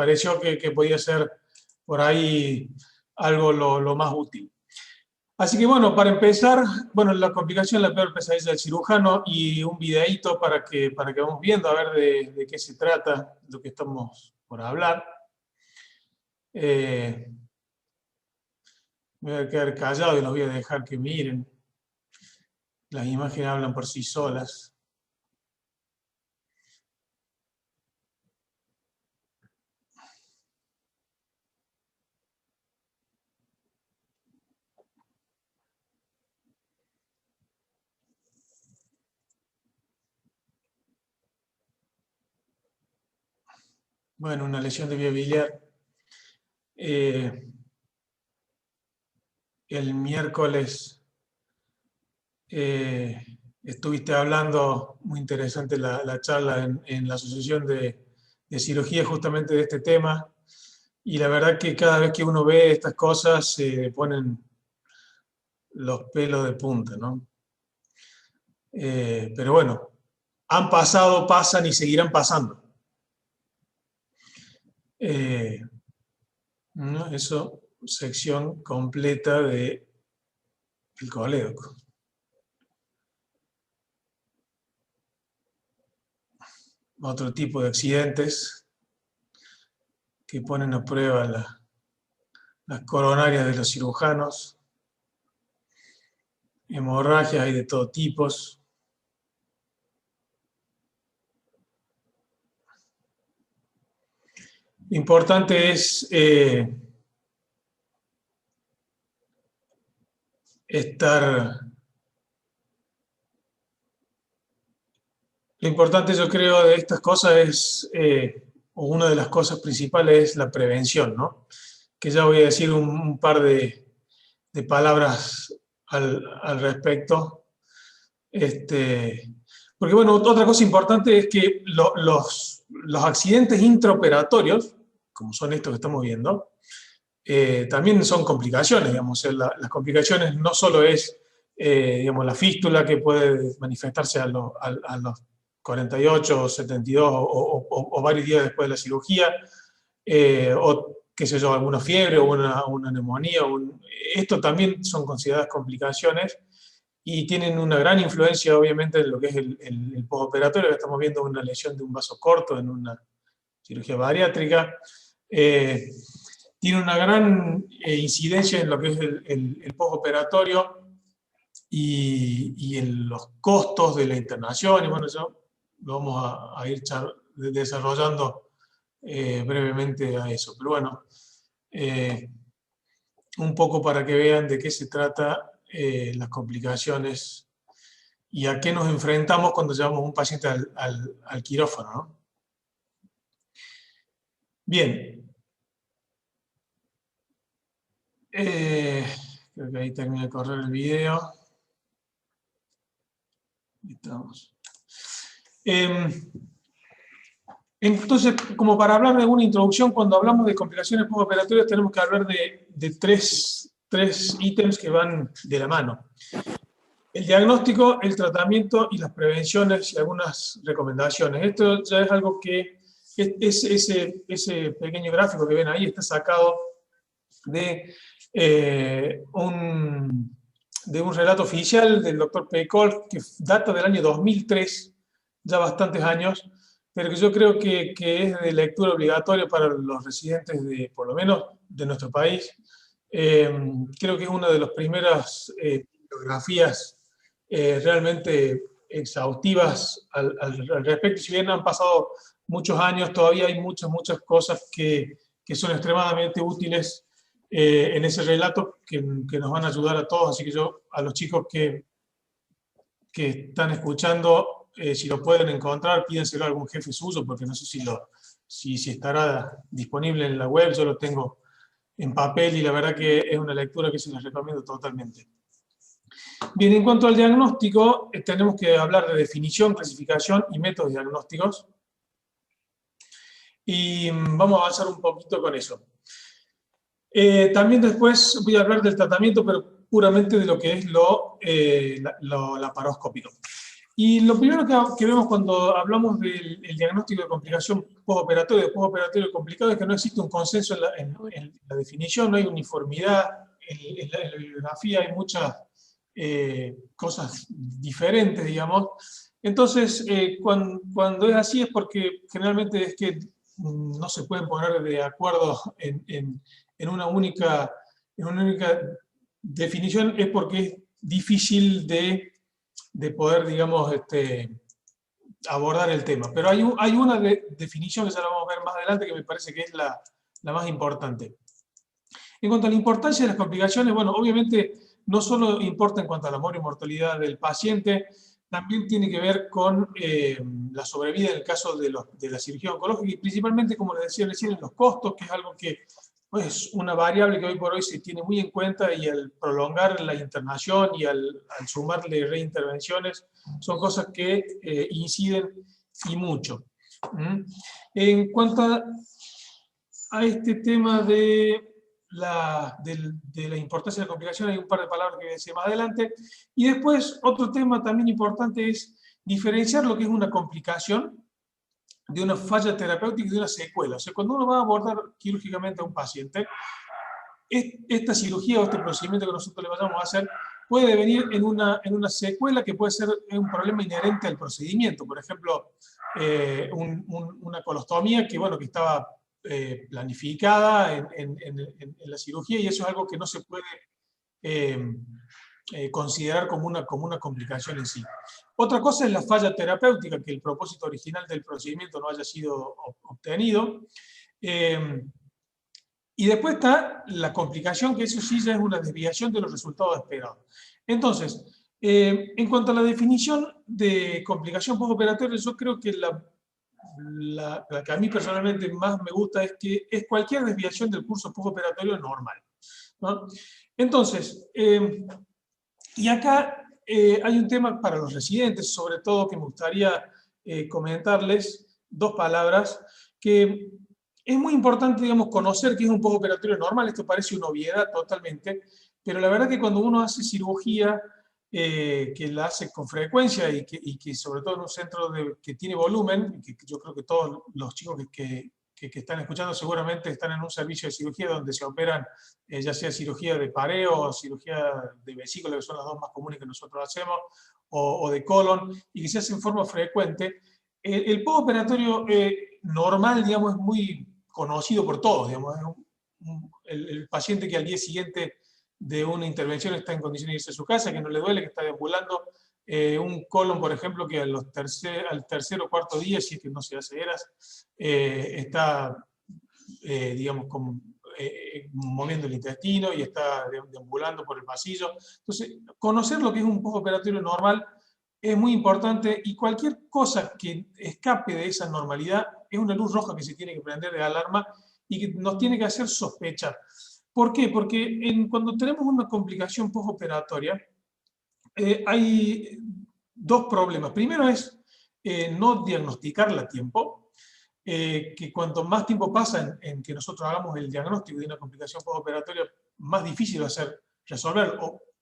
pareció que podía ser por ahí algo lo más útil. Así que bueno, para empezar, bueno, la complicación, la peor pesadilla del cirujano y un videíto para que vamos viendo a ver de qué se trata, lo que estamos por hablar. Me voy a quedar callado y los voy a dejar que miren. Las imágenes hablan por sí solas. Bueno, una lesión de vía biliar. El miércoles estuviste hablando, muy interesante la charla en la Asociación de Cirugía justamente de este tema, y la verdad que cada vez que uno ve estas cosas se ponen los pelos de punta, ¿no? Pero bueno, han pasado, pasan y seguirán pasando. ¿No? Eso, sección completa de el colédoco. Otro tipo de accidentes que ponen a prueba las coronarias de los cirujanos. Hemorragias hay de todo tipos. Lo importante es Lo importante, yo creo, de estas cosas es, o una de las cosas principales es la prevención, ¿no? Que ya voy a decir un par de palabras al respecto. Porque, bueno, otra cosa importante es que los accidentes intraoperatorios, como son estos que estamos viendo, también son complicaciones, digamos. Las complicaciones no solo es, digamos, la fístula que puede manifestarse a los 48 o 72 o varios días después de la cirugía, o qué sé yo, alguna fiebre o una neumonía. Esto también son consideradas complicaciones y tienen una gran influencia, obviamente, en lo que es el postoperatorio. Estamos viendo una lesión de un vaso corto en una cirugía bariátrica. Tiene una gran incidencia en lo que es el postoperatorio y en los costos de la internación. Y bueno, eso lo vamos a ir desarrollando brevemente a eso. Pero bueno, un poco para que vean de qué se trata las complicaciones y a qué nos enfrentamos cuando llevamos un paciente al quirófano, ¿no? Bien. Creo que ahí termina de correr el video. Ahí estamos. Entonces, como para hablar de una introducción, cuando hablamos de complicaciones postoperatorias tenemos que hablar de tres ítems que van de la mano. El diagnóstico, el tratamiento y las prevenciones y algunas recomendaciones. Esto ya es algo que, ese pequeño gráfico que ven ahí está sacado de un relato oficial del doctor Pécol, que data del año 2003, ya bastantes años, pero que yo creo que es de lectura obligatoria para los residentes, por lo menos de nuestro país. Creo que es una de las primeras bibliografías realmente exhaustivas al respecto. Si bien han pasado muchos años, todavía hay muchas cosas que son extremadamente útiles en ese relato que nos van a ayudar a todos. Así que yo, a los chicos que están escuchando, si lo pueden encontrar, pídenselo a algún jefe suyo, porque no sé si estará disponible en la web. Yo lo tengo en papel y la verdad que es una lectura que se les recomiendo totalmente. Bien, en cuanto al diagnóstico, tenemos que hablar de definición, clasificación y métodos diagnósticos. Y vamos a avanzar un poquito con eso. También después voy a hablar del tratamiento, pero puramente de lo que es lo laparoscópico. Y lo primero que vemos cuando hablamos del el diagnóstico de complicación postoperatorio complicado, es que no existe un consenso en la definición, no hay uniformidad, en la bibliografía hay muchas cosas diferentes, digamos. Entonces, cuando es así es porque generalmente es que no se pueden poner de acuerdo en una única definición, es porque es difícil de poder, digamos, abordar el tema. Pero hay una definición que ya la vamos a ver más adelante que me parece que es la más importante. En cuanto a la importancia de las complicaciones, bueno, obviamente no solo importa en cuanto a la mortalidad del paciente, también tiene que ver con la sobrevida en el caso de la cirugía oncológica y principalmente, como les decía recién, los costos, que es algo que es una variable que hoy por hoy se tiene muy en cuenta, y al prolongar la internación y al sumarle reintervenciones, son cosas que inciden y mucho. En cuanto a este tema de la importancia de la complicación, hay un par de palabras que voy a decir más adelante. Y después, otro tema también importante es diferenciar lo que es una complicación de una falla terapéutica y de una secuela. O sea, cuando uno va a abordar quirúrgicamente a un paciente, esta cirugía o este procedimiento que nosotros le vayamos a hacer puede venir en una secuela que puede ser un problema inherente al procedimiento. Por ejemplo, una colostomía que, bueno, que estaba planificada en la cirugía, y eso es algo que no se puede considerar como una complicación en sí. Otra cosa es la falla terapéutica, que el propósito original del procedimiento no haya sido obtenido. Y después está la complicación, que eso sí ya es una desviación de los resultados esperados. Entonces, en cuanto a la definición de complicación postoperatoria, yo creo que la que a mí personalmente más me gusta es que es cualquier desviación del curso postoperatorio normal, ¿no? Entonces, y acá hay un tema para los residentes, sobre todo, que me gustaría comentarles dos palabras, que es muy importante, digamos, conocer qué es un postoperatorio normal. Esto parece una obviedad totalmente, pero la verdad que cuando uno hace cirugía, que la hace con frecuencia y que sobre todo en un centro que tiene volumen, que yo creo que todos los chicos que están escuchando seguramente están en un servicio de cirugía donde se operan, ya sea cirugía de pareo o cirugía de vesícula, que son las dos más comunes que nosotros hacemos, o de colon, y que se hace en forma frecuente. El postoperatorio normal, digamos, es muy conocido por todos, digamos, es el paciente que al día siguiente de una intervención está en condiciones de irse a su casa, que no le duele, que está deambulando. Un colon, por ejemplo, que al tercer o cuarto día, si es que no se hace ERAS, está, digamos, moviendo el intestino y está deambulando por el pasillo. Entonces, conocer lo que es un postoperatorio normal es muy importante, y cualquier cosa que escape de esa normalidad es una luz roja que se tiene que prender de alarma y que nos tiene que hacer sospechar. ¿Por qué? Porque cuando tenemos una complicación postoperatoria, hay dos problemas. Primero es no diagnosticarla a tiempo, que cuanto más tiempo pasa en que nosotros hagamos el diagnóstico de una complicación postoperatoria, más difícil va a ser resolver,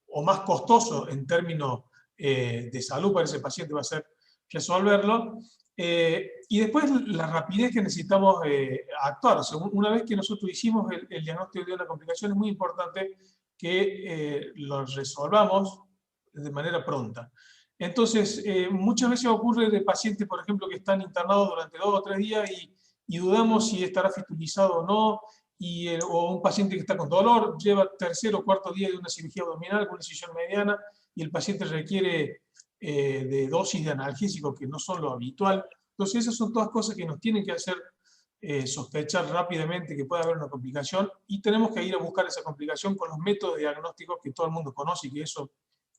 o más costoso en términos de salud para ese paciente va a ser resolverlo. Y después la rapidez que necesitamos actuar. O sea, una vez que nosotros hicimos el diagnóstico de una complicación, es muy importante que lo resolvamos de manera pronta. Entonces, muchas veces ocurre de pacientes, por ejemplo, que están internados durante 2 o 3 días y dudamos si estará fistulizado o no, o un paciente que está con dolor, lleva tercer o cuarto día de una cirugía abdominal con una incisión mediana, y el paciente requiere de dosis de analgésicos que no son lo habitual. Entonces, esas son todas cosas que nos tienen que hacer sospechar rápidamente que puede haber una complicación, y tenemos que ir a buscar esa complicación con los métodos diagnósticos que todo el mundo conoce, y que eso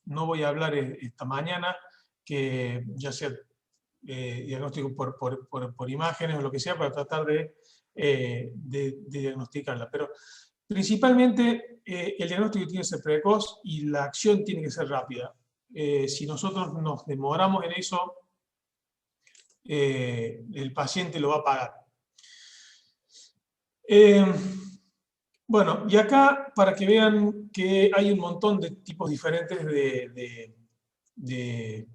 no voy a hablar esta mañana, que ya sea diagnóstico por imágenes o lo que sea, para tratar de diagnosticarla. Pero principalmente el diagnóstico tiene que ser precoz y la acción tiene que ser rápida. Si nosotros nos demoramos en eso, el paciente lo va a pagar. Bueno, y acá, para que vean que hay un montón de tipos diferentes de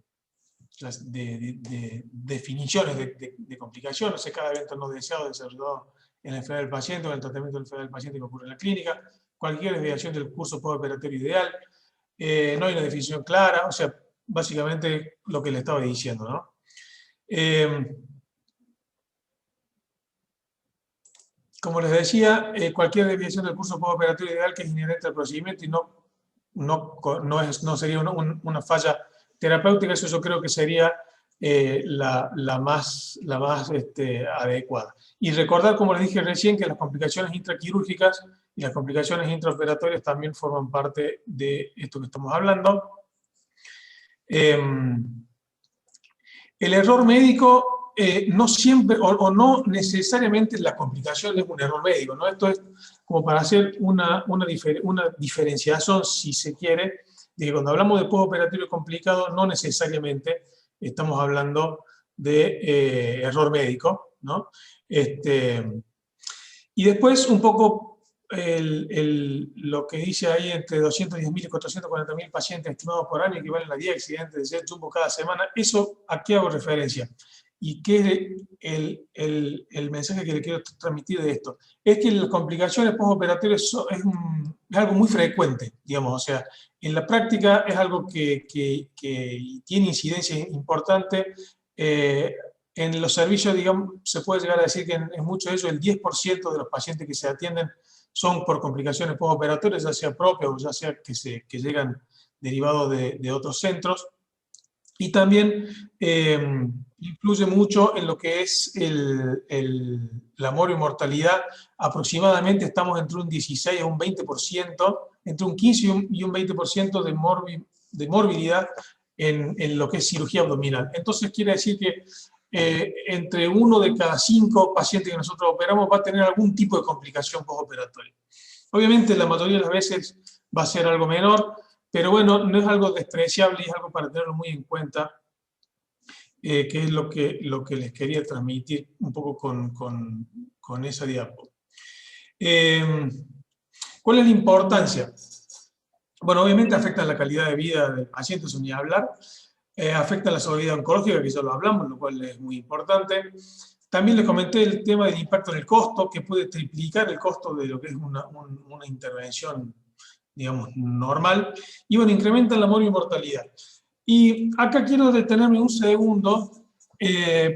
definiciones de complicaciones, o sea, cada evento no deseado desarrollado en la enfermedad del paciente o en el tratamiento de la enfermedad del paciente que ocurre en la clínica, cualquier desviación del curso postoperatorio ideal, no hay una definición clara, o sea, básicamente lo que le estaba diciendo, ¿no? Como les decía, cualquier desviación del curso postoperatorio ideal que es inherente al procedimiento y no sería una falla terapéutica, eso yo creo que sería la más adecuada. Y recordar, como les dije recién, que las complicaciones intraquirúrgicas y las complicaciones intraoperatorias también forman parte de esto que estamos hablando. El error médico no siempre, o no necesariamente la complicación es un error médico, ¿no? Esto es como para hacer una diferenciación, si se quiere, de que cuando hablamos de postoperatorio complicado, no necesariamente estamos hablando de error médico, ¿no? Y después un poco lo que dice ahí entre 210.000 y 440.000 pacientes estimados por año equivalen a 10 accidentes de jet jumbo cada semana. ¿Eso a qué hago referencia? ¿Y qué es el mensaje que le quiero transmitir de esto? Es que las complicaciones postoperatorias es algo muy frecuente, digamos, o sea, en la práctica es algo que tiene incidencia importante. En los servicios, digamos, se puede llegar a decir que en muchos de ellos el 10% de los pacientes que se atienden son por complicaciones postoperatorias, ya sea propias o ya sea que llegan derivados de otros centros. Y también influye mucho en lo que es la morbimortalidad. Aproximadamente estamos entre un 16 a un 20%, entre un 15 y un 20% de morbilidad en lo que es cirugía abdominal. Entonces quiere decir que entre 1 de cada 5 pacientes que nosotros operamos va a tener algún tipo de complicación postoperatoria. Obviamente la mayoría de las veces va a ser algo menor, pero bueno, no es algo despreciable y es algo para tenerlo muy en cuenta, que es lo que les quería transmitir un poco con esa diapo. ¿Cuál es la importancia? Bueno, obviamente afecta la calidad de vida del paciente, eso ni hablar. Afecta la sobriedad oncológica, que ya lo hablamos, lo cual es muy importante. También les comenté el tema del impacto en el costo, que puede triplicar el costo de lo que es una intervención, digamos, normal. Y bueno, incrementa la morbimortalidad. Y acá quiero detenerme un segundo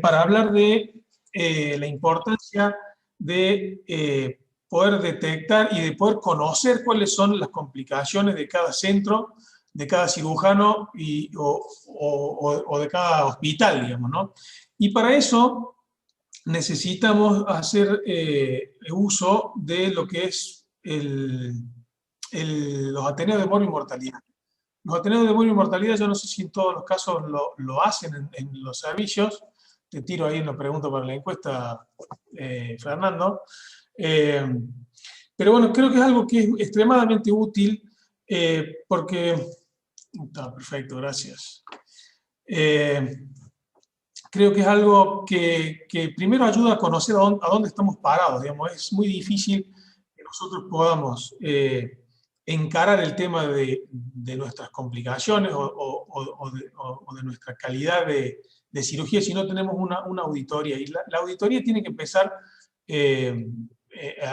para hablar de la importancia de poder detectar y de poder conocer cuáles son las complicaciones de cada centro, de cada cirujano o de cada hospital, digamos, ¿no? Y para eso necesitamos hacer uso de lo que es los ateneos de morbimortalidad. Los ateneos de morbimortalidad, yo no sé si en todos los casos lo hacen en los servicios. Te tiro ahí una pregunta para la encuesta, Fernando. Pero bueno, creo que es algo que es extremadamente útil porque... Está perfecto, gracias. Creo que es algo que primero ayuda a conocer a dónde estamos parados. Digamos. Es muy difícil que nosotros podamos encarar el tema de nuestras complicaciones o de nuestra calidad de cirugía si no tenemos una auditoría. Y la auditoría tiene que empezar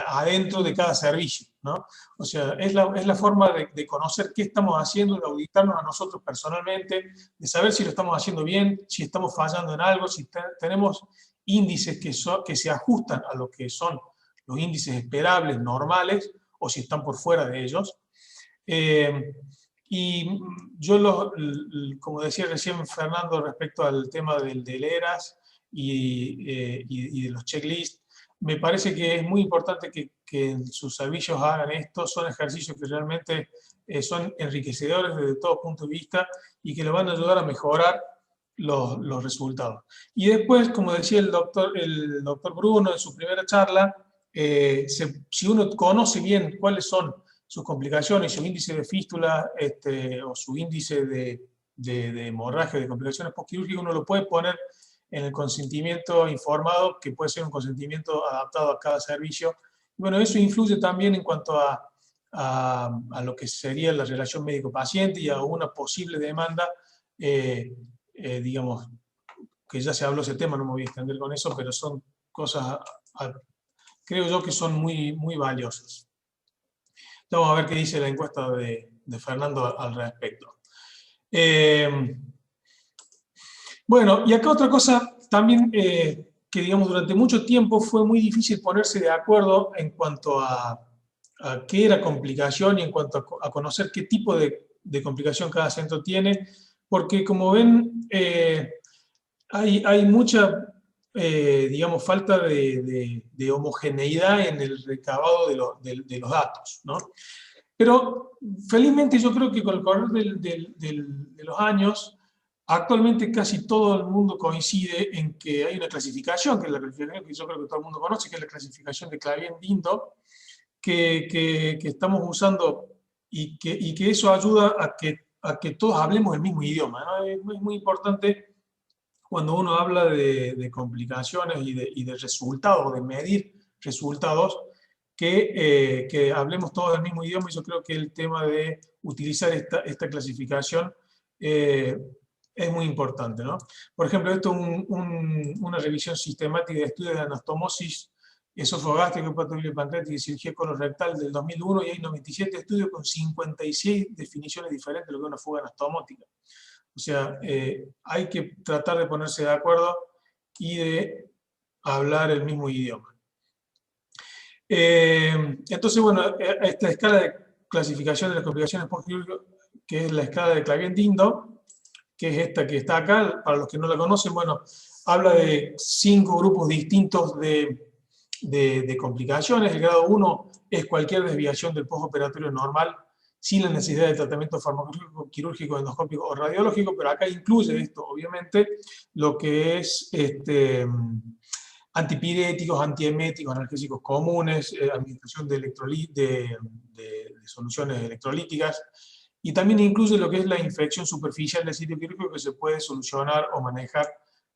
adentro de cada servicio, ¿no? O sea, es la forma de conocer qué estamos haciendo, de auditarnos a nosotros personalmente, de saber si lo estamos haciendo bien, si estamos fallando en algo, si tenemos índices que se ajustan a lo que son los índices esperables, normales, o si están por fuera de ellos. Y yo, como decía recién Fernando, respecto al tema del ERAS y de los checklists, me parece que es muy importante que en sus servicios hagan esto. Son ejercicios que realmente son enriquecedores desde todo punto de vista y que le van a ayudar a mejorar los resultados. Y después, como decía el doctor Bruno en su primera charla, si uno conoce bien cuáles son sus complicaciones, su índice de fístula o su índice de hemorragia, de complicaciones postquirúrgicas, uno lo puede poner en el consentimiento informado, que puede ser un consentimiento adaptado a cada servicio. Y bueno, eso influye también en cuanto a lo que sería la relación médico-paciente y a una posible demanda digamos, que ya se habló ese tema, no me voy a extender con eso, pero son cosas, creo yo que son muy, muy valiosas. Vamos a ver qué dice la encuesta de Fernando al respecto. Bueno, y acá otra cosa también que, digamos, durante mucho tiempo fue muy difícil ponerse de acuerdo en cuanto a qué era complicación y en cuanto a conocer qué tipo de complicación cada centro tiene, porque como ven, hay mucha, digamos, falta de homogeneidad en el recabado de los datos, ¿no? Pero felizmente yo creo que con el correr de los años, actualmente casi todo el mundo coincide en que hay una clasificación, que es la clasificación que yo creo que todo el mundo conoce, que es la clasificación de Clavier-Dindo, que estamos usando y que eso ayuda a que todos hablemos el mismo idioma, ¿no? Es muy importante cuando uno habla de complicaciones y de resultados, de medir resultados, que hablemos todos el mismo idioma, y yo creo que el tema de utilizar esta clasificación es muy importante, ¿no? Por ejemplo, esto es una revisión sistemática de estudios de anastomosis esofogástrica, hepatobiliar pancreática y cirugía colorectal del 2001, y hay 97 estudios con 56 definiciones diferentes de lo que es una fuga anastomótica. O sea, hay que tratar de ponerse de acuerdo y de hablar el mismo idioma. Entonces, bueno, esta escala de clasificación de las complicaciones postquirúrgicas, que es la escala de Clavier-Dindo, que es esta que está acá, para los que no la conocen, bueno, habla de 5 grupos distintos de complicaciones. El grado 1 es cualquier desviación del postoperatorio normal, sin la necesidad de tratamiento farmacológico, quirúrgico, endoscópico o radiológico, pero acá incluye esto, obviamente, lo que es antipiréticos, antieméticos, analgésicos comunes, administración de soluciones electrolíticas, y también incluye lo que es la infección superficial del sitio quirúrgico, que se puede solucionar o manejar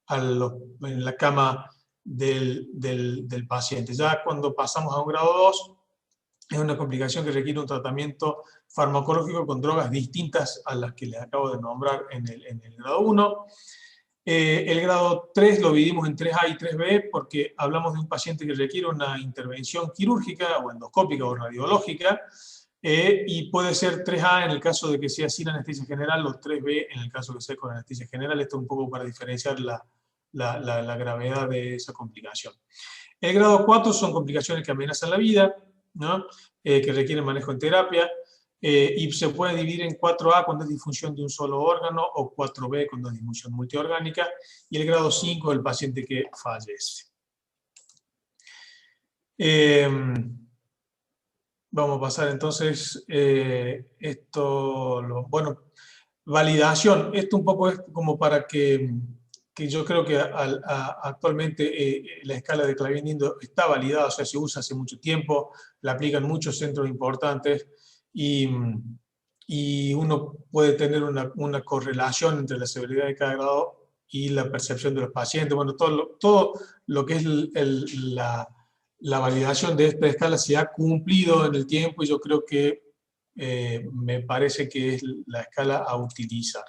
en la cama del paciente. Ya cuando pasamos a un grado 2, es una complicación que requiere un tratamiento farmacológico con drogas distintas a las que les acabo de nombrar en el grado 1. El grado 3 lo dividimos en 3A y 3B porque hablamos de un paciente que requiere una intervención quirúrgica o endoscópica o radiológica, y puede ser 3A en el caso de que sea sin anestesia general o 3B en el caso de que sea con anestesia general. Esto es un poco para diferenciar la gravedad de esa complicación. El grado 4 son complicaciones que amenazan la vida, ¿no? Que requieren manejo en terapia, y se puede dividir en 4A cuando es disfunción de un solo órgano o 4B cuando es disfunción multiorgánica, y el grado 5 el paciente que fallece. Vamos a pasar entonces bueno, validación. Esto un poco es como para que yo creo que actualmente la escala de Clavier-Dindo está validada, o sea, se usa hace mucho tiempo, la aplican muchos centros importantes, y uno puede tener una correlación entre la severidad de cada grado y la percepción de los pacientes. Bueno, todo lo que es la validación de esta escala se ha cumplido en el tiempo, y yo creo que me parece que es la escala a utilizar.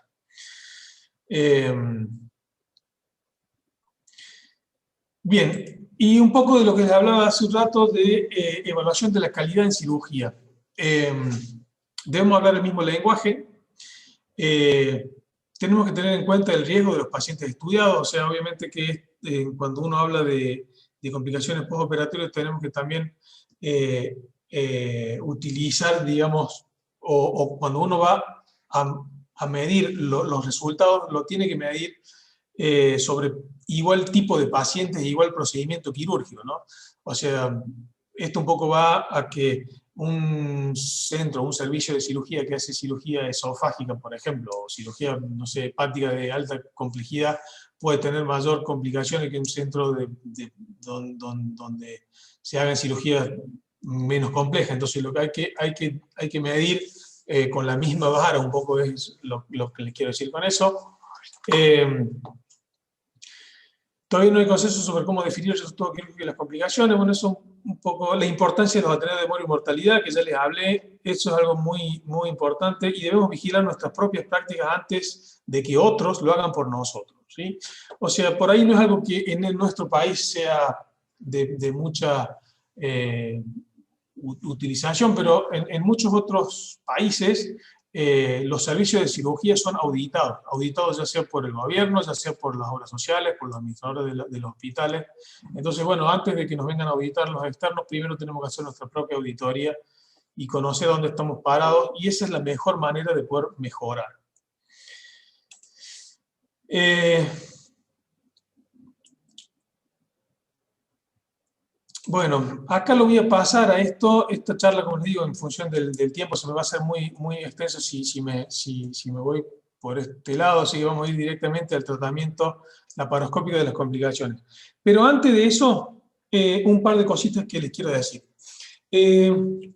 Bien, y un poco de lo que les hablaba hace un rato de evaluación de la calidad en cirugía. Debemos hablar el mismo lenguaje. Tenemos que tener en cuenta el riesgo de los pacientes estudiados, o sea, obviamente que cuando uno habla de complicaciones postoperatorias tenemos que también utilizar, digamos, o cuando uno va a medir los resultados, lo tiene que medir sobre igual tipo de pacientes e igual procedimiento quirúrgico, ¿no? O sea, esto un poco va a que un centro, un servicio de cirugía que hace cirugía esofágica, por ejemplo, o cirugía, no sé, hepática de alta complejidad, puede tener mayor complicaciones que un centro donde se hagan cirugías menos complejas. Entonces, lo que hay que medir con la misma vara, un poco es lo que les quiero decir con eso. Todavía no hay consenso sobre cómo definir el resultado quirúrgico y las complicaciones. Bueno, eso un poco la importancia de los ateneos de demora y mortalidad, que ya les hablé. Eso es algo muy, muy importante y debemos vigilar nuestras propias prácticas antes de que otros lo hagan por nosotros, ¿sí? O sea, por ahí no es algo que en nuestro país sea de mucha utilización, pero en muchos otros países los servicios de cirugía son auditados ya sea por el gobierno, ya sea por las obras sociales, por los administradores de los hospitales. Entonces, bueno, antes de que nos vengan a auditar los externos, primero tenemos que hacer nuestra propia auditoría y conocer dónde estamos parados, y esa es la mejor manera de poder mejorar. Bueno, acá lo voy a pasar a esta charla, como les digo, en función del tiempo, se me va a hacer muy, muy extenso si me voy por este lado, así que vamos a ir directamente al tratamiento laparoscópico de las complicaciones. Pero antes de eso, un par de cositas que les quiero decir. En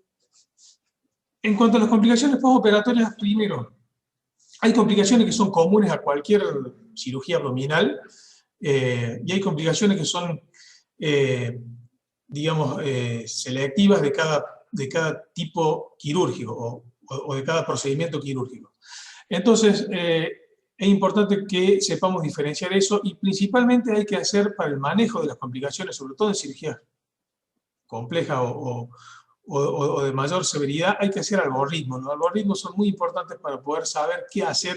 cuanto a las complicaciones postoperatorias, primero, hay complicaciones que son comunes a cualquier cirugía abdominal y hay complicaciones que son digamos, selectivas de cada tipo quirúrgico o de cada procedimiento quirúrgico. Entonces, es importante que sepamos diferenciar eso y principalmente hay que hacer para el manejo de las complicaciones, sobre todo en cirugías complejas o de mayor severidad, hay que hacer algoritmos. Los algoritmos son muy importantes para poder saber qué hacer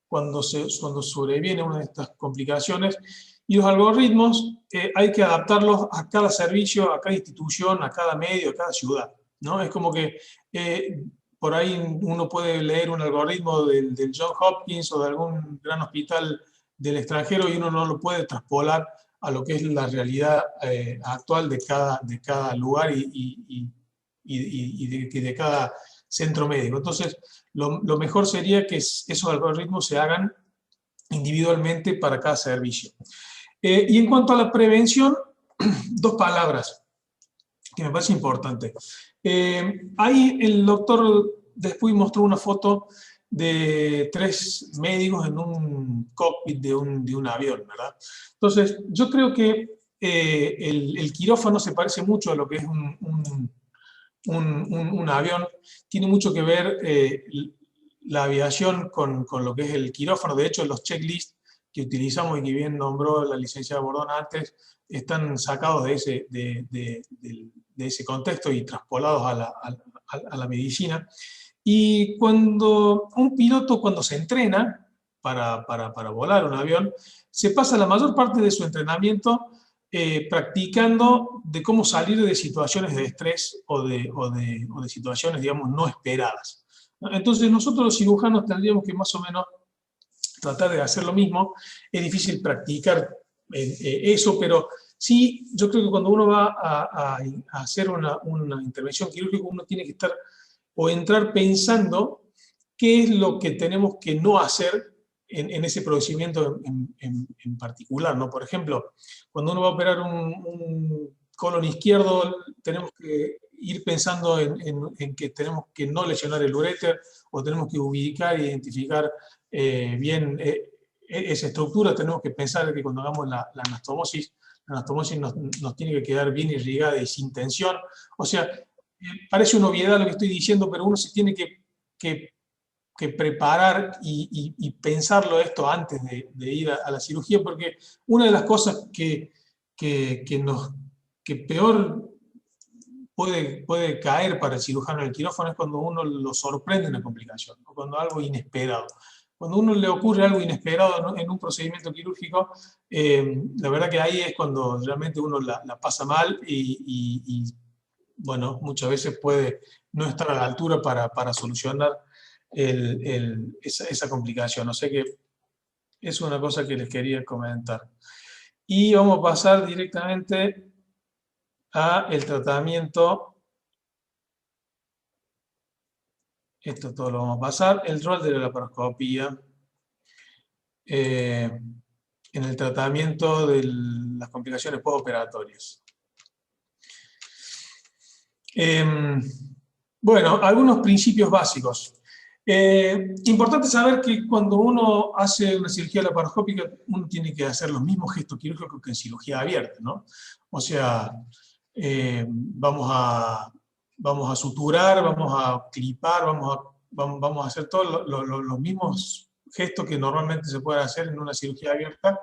cuando sobreviene una de estas complicaciones. Y los algoritmos hay que adaptarlos a cada servicio, a cada institución, a cada medio, a cada ciudad, ¿no? Es como que por ahí uno puede leer un algoritmo del Johns Hopkins o de algún gran hospital del extranjero y uno no lo puede traspolar a lo que es la realidad actual de cada lugar y de cada centro médico. Entonces, lo mejor sería que esos algoritmos se hagan individualmente para cada servicio. Y en cuanto a la prevención, dos palabras que me parece importante. Ahí el doctor después mostró una foto de 3 médicos en un cockpit de un avión, ¿verdad? Entonces, yo creo que el quirófano se parece mucho a lo que es un avión. Tiene mucho que ver la aviación con lo que es el quirófano. De hecho, los checklists que utilizamos y que bien nombró la licenciada Bordón antes, están sacados de ese contexto y traspolados a la medicina. Y cuando un piloto, cuando se entrena para volar un avión, se pasa la mayor parte de su entrenamiento practicando de cómo salir de situaciones de estrés o de situaciones, digamos, no esperadas. Entonces nosotros los cirujanos tendríamos que más o menos tratar de hacer lo mismo. Es difícil practicar eso, pero sí, yo creo que cuando uno va a hacer una intervención quirúrgica, uno tiene que estar o entrar pensando qué es lo que tenemos que no hacer en ese procedimiento en particular, ¿no? Por ejemplo, cuando uno va a operar un colon izquierdo, tenemos que ir pensando en que tenemos que no lesionar el uréter o tenemos que ubicar e identificar bien esa estructura. Tenemos que pensar que cuando hagamos la anastomosis nos tiene que quedar bien irrigada y sin tensión. O sea, parece una obviedad lo que estoy diciendo, pero uno se tiene que preparar y pensarlo esto antes de ir a la cirugía, porque una de las cosas que peor puede caer para el cirujano en el quirófano es cuando uno lo sorprende en la complicación, o cuando algo inesperado. Cuando a uno le ocurre algo inesperado en un procedimiento quirúrgico, la verdad que ahí es cuando realmente uno la pasa mal y bueno, muchas veces puede no estar a la altura para solucionar esa complicación. O sea que es una cosa que les quería comentar. Y vamos a pasar directamente a el tratamiento. Esto todo lo vamos a pasar. El rol de la laparoscopía en el tratamiento de las complicaciones postoperatorias. Bueno, algunos principios básicos. Importante saber que cuando uno hace una cirugía laparoscópica, uno tiene que hacer los mismos gestos quirúrgicos que en cirugía abierta, ¿no? O sea, vamos a suturar, vamos a clipar, vamos a hacer todos los mismos gestos que normalmente se pueden hacer en una cirugía abierta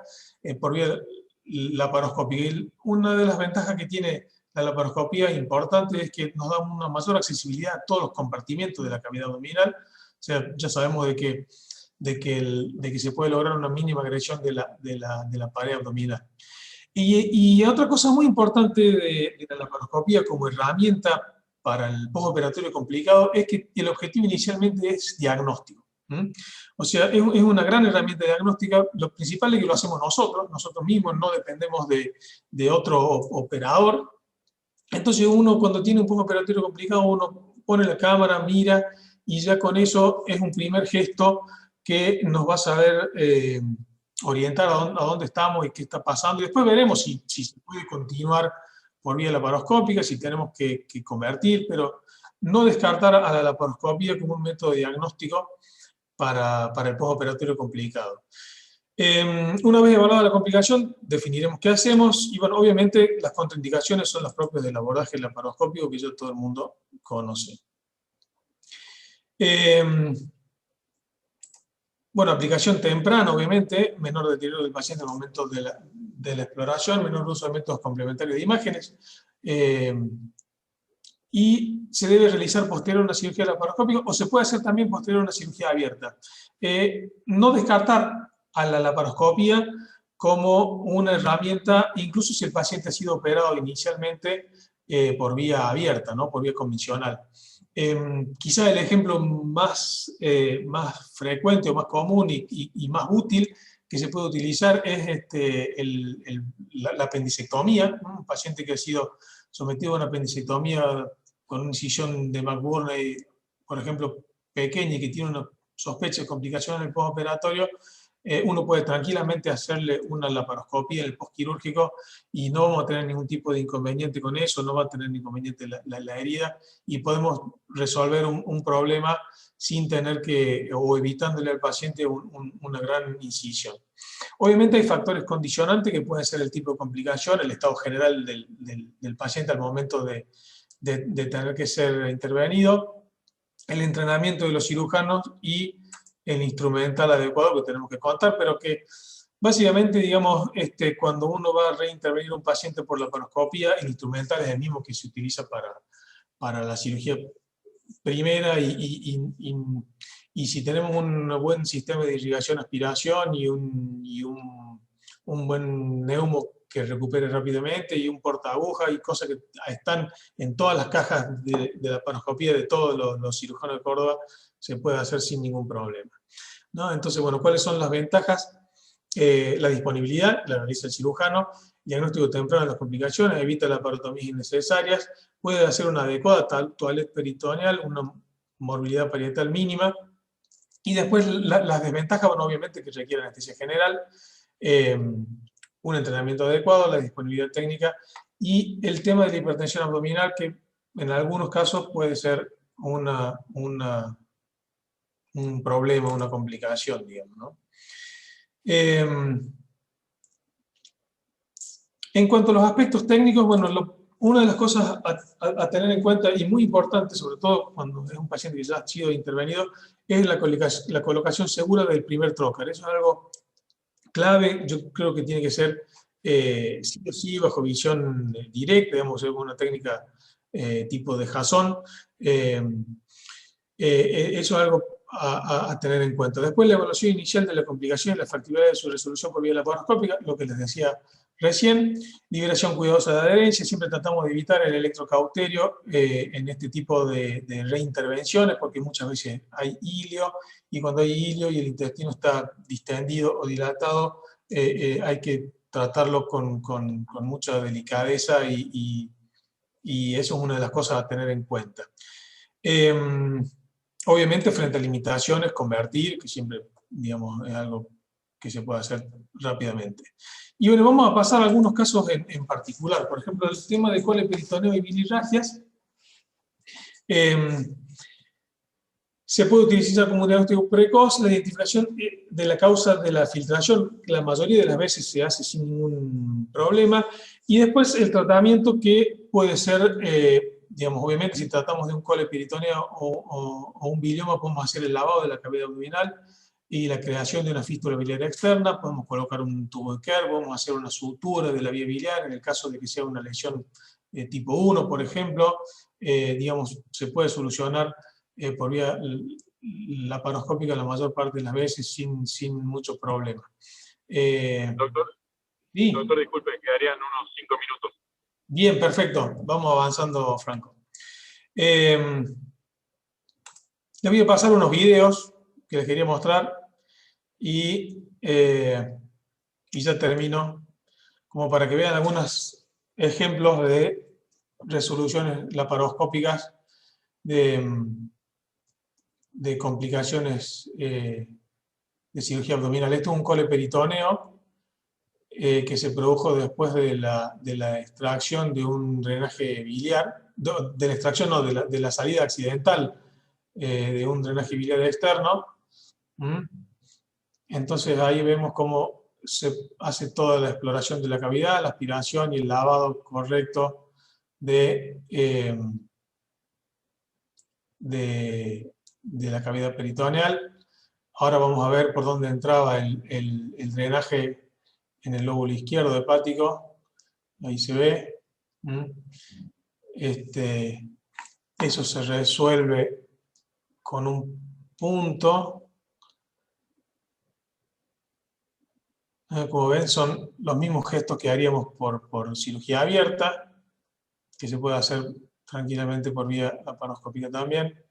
por vía laparoscópica. Y una de las ventajas que tiene la laparoscopía importante es que nos da una mayor accesibilidad a todos los compartimentos de la cavidad abdominal. O sea, ya sabemos de que se puede lograr una mínima agresión de la pared abdominal. Y otra cosa muy importante de la laparoscopía como herramienta para el postoperatorio complicado es que el objetivo inicialmente es diagnóstico. O sea, es una gran herramienta diagnóstica. Lo principal es que lo hacemos nosotros mismos, no dependemos de otro operador. Entonces uno cuando tiene un postoperatorio complicado, uno pone la cámara, mira, y ya con eso es un primer gesto que nos va a saber orientar a dónde estamos y qué está pasando. Y después veremos si se puede continuar por vía laparoscópica, si tenemos que convertir, pero no descartar a la laparoscopía como un método diagnóstico para el postoperatorio complicado. Una vez evaluada la complicación, definiremos qué hacemos y, bueno, obviamente las contraindicaciones son las propias del abordaje laparoscópico que ya todo el mundo conoce. Bueno, aplicación temprana, obviamente, menor deterioro del paciente en el momento de la exploración, menor uso de métodos complementarios de imágenes, y se debe realizar posterior a una cirugía laparoscópica o se puede hacer también posterior a una cirugía abierta. No descartar a la laparoscopia como una herramienta, incluso si el paciente ha sido operado inicialmente por vía abierta, ¿no? Por vía convencional. Quizá el ejemplo más frecuente o más común y más útil que se puede utilizar es la apendicectomía, ¿no? Un paciente que ha sido sometido a una apendicectomía con una incisión de McBurney, por ejemplo, pequeña y que tiene una sospecha de complicación en el postoperatorio, uno puede tranquilamente hacerle una laparoscopía en el postquirúrgico y no vamos a tener ningún tipo de inconveniente con eso, no va a tener inconveniente la herida y podemos resolver un problema sin tener o evitándole al paciente una gran incisión. Obviamente hay factores condicionantes que pueden ser el tipo de complicación, el estado general del paciente al momento de tener que ser intervenido, el entrenamiento de los cirujanos y el instrumental adecuado que tenemos que contar, pero que básicamente, digamos, cuando uno va a reintervenir a un paciente por laparoscopía, el instrumental es el mismo que se utiliza para la cirugía primera y si tenemos un buen sistema de irrigación-aspiración y un buen neumo que recupere rápidamente y un portaaguja y cosas que están en todas las cajas de laparoscopía de todos los cirujanos de Córdoba, se puede hacer sin ningún problema, ¿no? Entonces, bueno, ¿cuáles son las ventajas? La disponibilidad, la realiza el cirujano, diagnóstico temprano de las complicaciones, evita laparotomías innecesarias, puede hacer una adecuada toalete peritoneal, una morbilidad parietal mínima, y después las desventajas, bueno, obviamente que requiere anestesia general, un entrenamiento adecuado, la disponibilidad técnica y el tema de la hipertensión abdominal que en algunos casos puede ser un problema, una complicación, digamos, ¿no? En cuanto a los aspectos técnicos, bueno, una de las cosas a tener en cuenta y muy importante, sobre todo cuando es un paciente que ya ha sido intervenido, es la colocación segura del primer trocar. Eso es algo clave, yo creo que tiene que ser sí o sí bajo visión directa, digamos, es una técnica tipo de Jason. Eso es algo a tener en cuenta. Después la evaluación inicial de la complicación y la factibilidad de su resolución por vía laparoscópica, lo que les decía recién, liberación cuidadosa de adherencia, siempre tratamos de evitar el electrocauterio en este tipo de reintervenciones porque muchas veces hay hilio y cuando hay hilio y el intestino está distendido o dilatado, hay que tratarlo con mucha delicadeza y eso es una de las cosas a tener en cuenta. Obviamente, frente a limitaciones, convertir, que siempre, digamos, es algo que se puede hacer rápidamente. Y bueno, vamos a pasar a algunos casos en particular. Por ejemplo, el tema de coleperitoneo y bilirragias. Se puede utilizar como un diagnóstico precoz la identificación de la causa de la filtración, que la mayoría de las veces se hace sin ningún problema, Y después el tratamiento que puede ser, digamos, obviamente si tratamos de un cole peritoneo o un bilioma, podemos hacer el lavado de la cavidad abdominal y la creación de una fístula biliar externa, podemos colocar un tubo de Kerr, podemos hacer una sutura de la vía biliar en el caso de que sea una lesión tipo 1, por ejemplo, digamos, se puede solucionar por vía laparoscópica la mayor parte de las veces sin mucho problema. Doctor, Sí. doctor, disculpe, quedarían unos 5 minutos. Bien, perfecto. Vamos avanzando, Franco. Les voy a pasar unos videos que les quería mostrar y ya termino, como para que vean algunos ejemplos de resoluciones laparoscópicas de complicaciones de cirugía abdominal. Esto es un coleperitoneo que se produjo después de la extracción de un drenaje biliar, de la extracción, no, de la salida accidental de un drenaje biliar externo. ¿Mm? Entonces ahí vemos cómo se hace toda la exploración de la cavidad, la aspiración y el lavado correcto de la cavidad peritoneal. Ahora vamos a ver por dónde entraba el drenaje en el lóbulo izquierdo hepático. Ahí se ve. ¿Mm? Eso se resuelve con un punto. Como ven, son los mismos gestos que haríamos por cirugía abierta, que se puede hacer tranquilamente por vía laparoscópica también.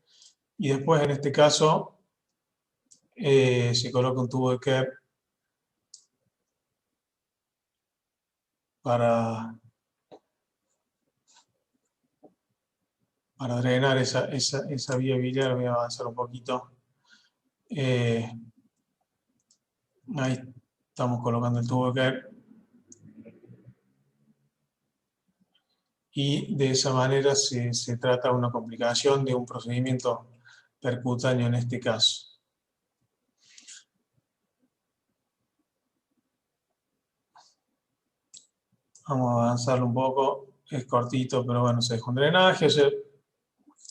Y después, en este caso, se coloca un tubo de Kerr para drenar esa vía biliar. Voy a avanzar un poquito. Eh, Ahí estamos colocando el tubo de Kerr. Y de esa manera se trata una complicación de un procedimiento percutáneo en este caso. Vamos a avanzarlo un poco. Es cortito, pero bueno, se deja un drenaje. O sea,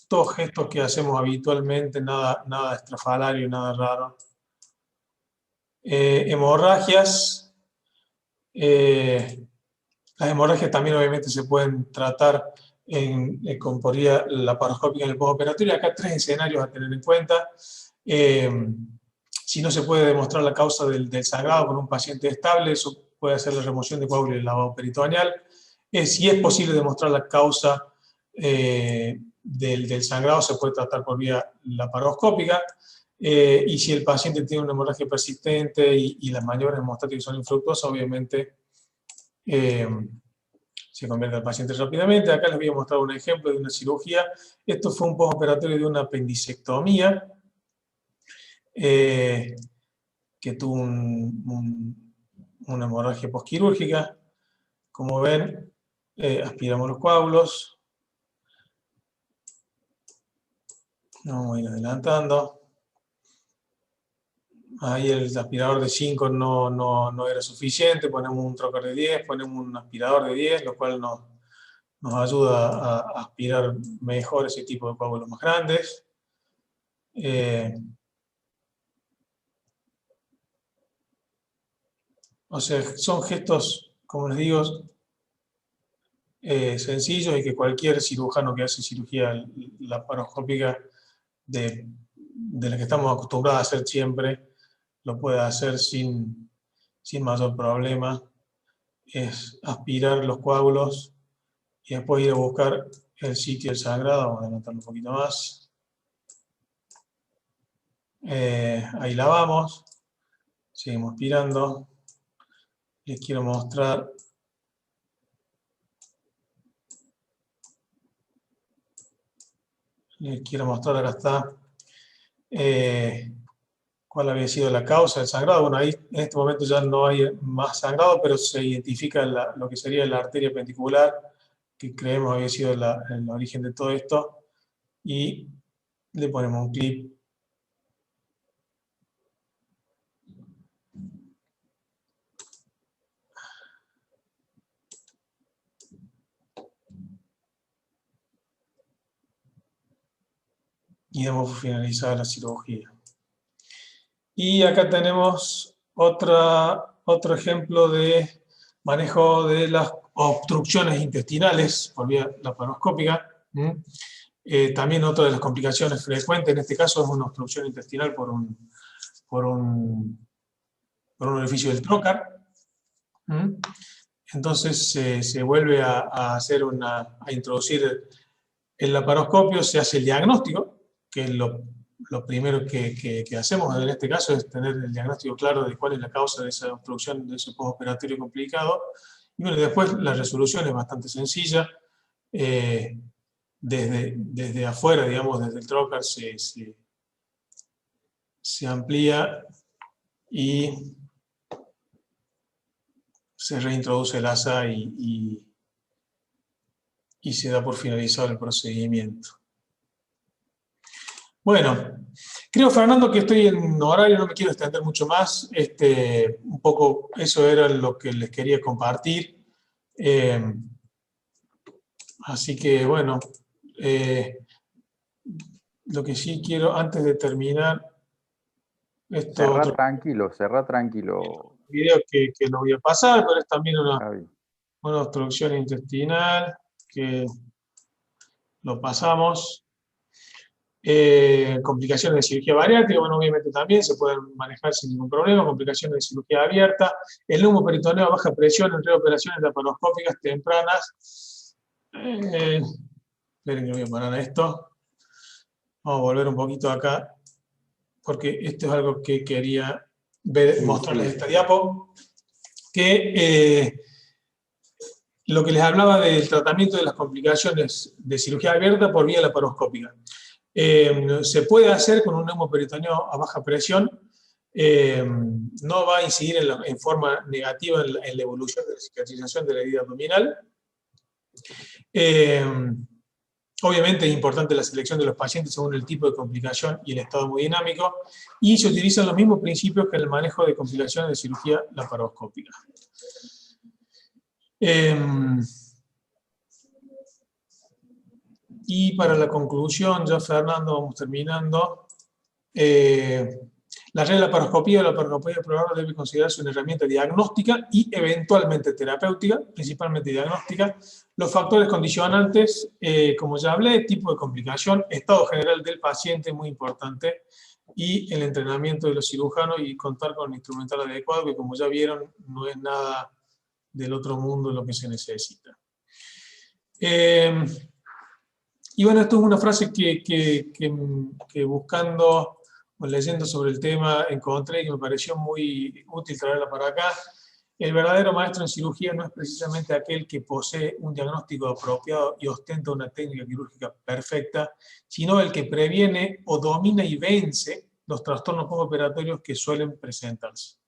todos gestos que hacemos habitualmente, nada estrafalario, nada raro. Hemorragias. Las hemorragias también obviamente se pueden tratar con por vía laparoscópica en el postoperatorio. Acá 3 escenarios a tener en cuenta. Si no se puede demostrar la causa del sangrado con un paciente estable, eso puede hacer la remoción de coágulo y el lavado peritoneal. Si es posible demostrar la causa del sangrado, se puede tratar por vía laparoscópica. Y si el paciente tiene una hemorragia persistente y las maniobras hemostáticas son infructuosas, obviamente se convierte al paciente rápidamente. Acá les voy a mostrar un ejemplo de una cirugía. Esto fue un postoperatorio de una apendicectomía que tuvo una hemorragia posquirúrgica. Como ven, aspiramos los coágulos. Vamos a ir adelantando. Ahí el aspirador de 5 no era suficiente, ponemos un trocar de 10, ponemos un aspirador de 10, lo cual nos ayuda a aspirar mejor ese tipo de coágulos más grandes. O sea, son gestos, como les digo, sencillos y que cualquier cirujano que hace cirugía laparoscópica de la que estamos acostumbrados a hacer siempre, lo puede hacer sin mayor problema. Es aspirar los coágulos y después ir a buscar el sitio del sangrado. Vamos a adelantarlo un poquito más. Ahí la vamos. Seguimos aspirando. Les quiero mostrar acá está, cuál había sido la causa del sangrado. Bueno, ahí en este momento ya no hay más sangrado, pero se identifica lo que sería la arteria pendicular, que creemos había sido el origen de todo esto, y le ponemos un clip. y damos por finalizada la cirugía. Y acá tenemos otro ejemplo de manejo de las obstrucciones intestinales por vía laparoscópica. También otra de las complicaciones frecuentes, en este caso es una obstrucción intestinal por un orificio del trocar. Entonces se vuelve a introducir el laparoscopio, se hace el diagnóstico, que es lo primero que hacemos en este caso, es tener el diagnóstico claro de cuál es la causa de esa obstrucción, de ese postoperatorio complicado. Y bueno, después la resolución es bastante sencilla. Desde afuera, digamos, desde el trocar se amplía y se reintroduce el asa y se da por finalizado el procedimiento. Bueno, creo, Fernando, que estoy en horario, no me quiero extender mucho más. Un poco eso era lo que les quería compartir. Así que, bueno, lo que sí quiero, antes de terminar, Cerrá tranquilo. Video que lo voy a pasar, pero es también Javi. una obstrucción intestinal que lo pasamos. Complicaciones de cirugía bariátrica, bueno, obviamente también se pueden manejar sin ningún problema, complicaciones de cirugía abierta, el neumo peritoneo a baja presión entre operaciones laparoscópicas tempranas. Esperen que voy a parar esto. Vamos a volver un poquito acá, porque esto es algo que quería mostrarles esta diapo, que lo que les hablaba del tratamiento de las complicaciones de cirugía abierta por vía laparoscópica. Se puede hacer con un neumoperitoneo a baja presión, no va a incidir en forma negativa en la evolución de la cicatrización de la herida abdominal. Obviamente es importante la selección de los pacientes según el tipo de complicación y el estado hemodinámico, y se utilizan los mismos principios que en el manejo de complicaciones de cirugía laparoscópica. Y para la conclusión, ya Fernando, vamos terminando. La red de laparoscopía o la laparoscopía probable debe considerarse una herramienta diagnóstica y eventualmente terapéutica, principalmente diagnóstica. Los factores condicionantes, como ya hablé, tipo de complicación, estado general del paciente, muy importante, y el entrenamiento de los cirujanos y contar con un instrumental adecuado, que como ya vieron, no es nada del otro mundo lo que se necesita. Y bueno, esto es una frase que buscando o leyendo sobre el tema encontré y que me pareció muy útil traerla para acá. El verdadero maestro en cirugía no es precisamente aquel que posee un diagnóstico apropiado y ostenta una técnica quirúrgica perfecta, sino el que previene o domina y vence los trastornos postoperatorios que suelen presentarse.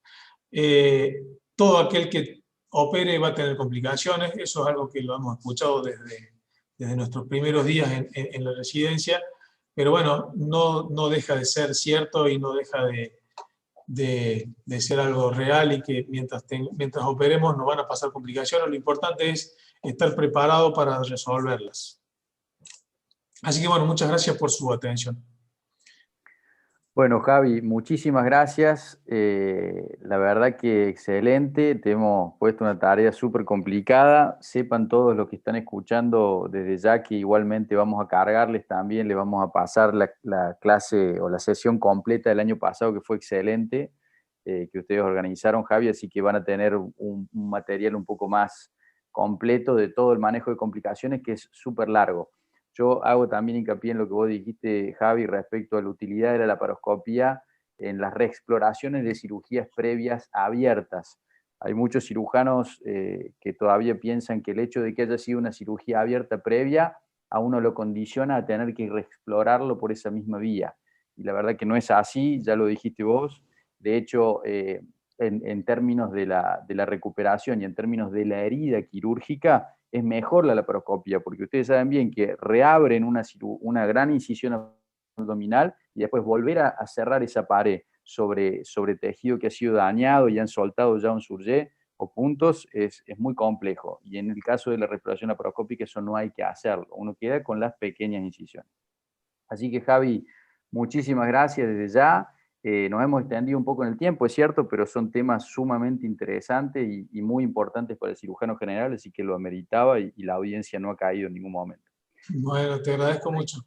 Todo aquel que opere va a tener complicaciones, eso es algo que lo hemos escuchado desde nuestros primeros días en la residencia, pero bueno, no deja de ser cierto y no deja de ser algo real, y que mientras operemos nos van a pasar complicaciones. Lo importante es estar preparado para resolverlas. Así que bueno, muchas gracias por su atención. Bueno, Javi, muchísimas gracias. La verdad que excelente. Te hemos puesto una tarea súper complicada. Sepan todos los que están escuchando desde ya que igualmente vamos a cargarles también, les vamos a pasar la clase o la sesión completa del año pasado, que fue excelente, que ustedes organizaron, Javi, así que van a tener un material un poco más completo de todo el manejo de complicaciones, que es súper largo. Yo hago también hincapié en lo que vos dijiste, Javi, respecto a la utilidad de la laparoscopía en las reexploraciones de cirugías previas abiertas. Hay muchos cirujanos que todavía piensan que el hecho de que haya sido una cirugía abierta previa a uno lo condiciona a tener que reexplorarlo por esa misma vía. Y la verdad que no es así, ya lo dijiste vos. De hecho, en términos de la recuperación y en términos de la herida quirúrgica, es mejor la laparoscopia, porque ustedes saben bien que reabren una gran incisión abdominal y después volver a cerrar esa pared sobre tejido que ha sido dañado y han soltado ya un surgé o puntos es muy complejo. Y en el caso de la restauración laparoscópica eso no hay que hacerlo. Uno queda con las pequeñas incisiones. Así que, Javi, Muchísimas gracias desde ya. Nos hemos extendido un poco en el tiempo, es cierto, pero son temas sumamente interesantes y muy importantes para el cirujano general, así que lo ameritaba y la audiencia no ha caído en ningún momento. Bueno, te agradezco mucho.